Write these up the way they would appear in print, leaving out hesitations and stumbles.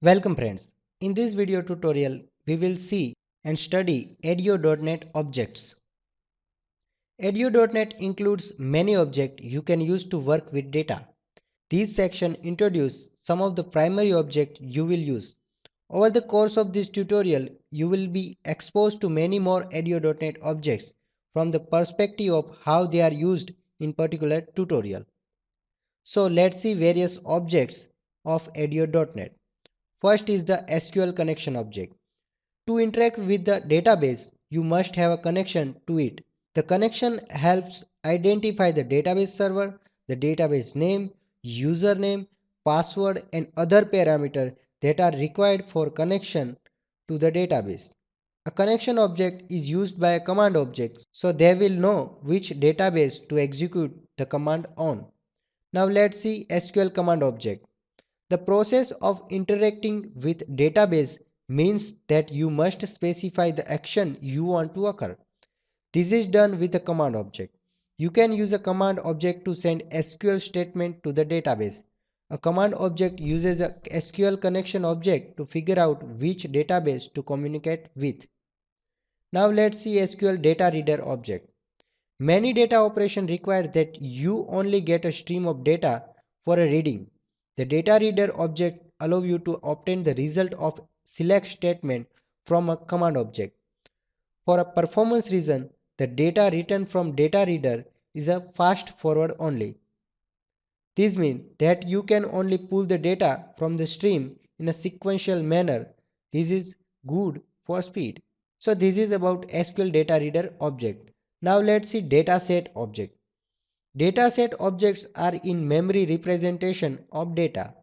Welcome friends. In this video tutorial, we will see and study Ado.net Objects. Ado.net includes many objects you can use to work with data. These sections introduce some of the primary objects you will use. Over the course of this tutorial, you will be exposed to many more Ado.net objects from the perspective of how they are used in particular tutorial. So let's see various objects of Ado.net. First is the SqlConnection Object. To interact with the database, you must have a connection to it. The connection helps identify the database server, the database name, username, password and other parameters that are required for connection to the database. A connection object is used by a command object, so they will know which database to execute the command on. Now let's see SqlCommand Object. The process of interacting with database means that you must specify the action you want to occur. This is done with a command object. You can use a command object to send SQL statement to the database. A command object uses a SqlConnection object to figure out which database to communicate with. Now let's see SQL Data Reader Object. Many data operations require that you only get a stream of data for a reading. The data reader object allows you to obtain the result of select statement from a command object. For a performance reason, the data written from data reader is a fast forward only. This means that you can only pull the data from the stream in a sequential manner. This is good for speed. So this is about SQL Data Reader Object. Now let's see DataSet Object. Dataset objects are in-memory representation of data.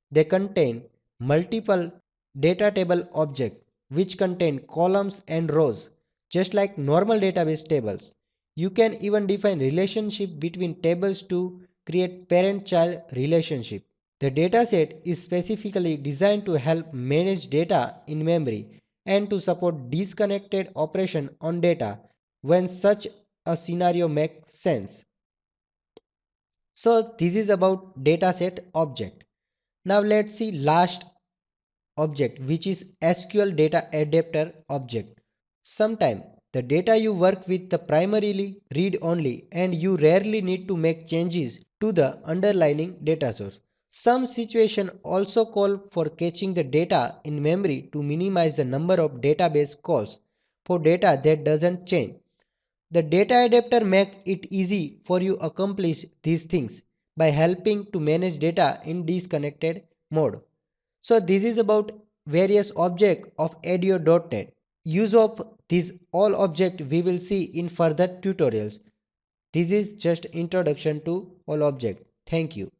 They contain multiple Datatable objects which contain columns and rows, just like normal database tables. You can even define relationship between tables to create parent-child relationship. The dataset is specifically designed to help manage data in memory and to support disconnected operation on data when such a scenario makes sense. So this is about dataset object. Now let's see last object, which is SQL data adapter object. Sometimes the data you work with the primarily read only and you rarely need to make changes to the underlying data source. Some situations also call for caching the data in memory to minimize the number of database calls for data that doesn't change. The data adapter makes it easy for you to accomplish these things by helping to manage data in disconnected mode. So this is about various objects of Ado.net. Use of these all objects we will see in further tutorials. This is just introduction to all objects. Thank you.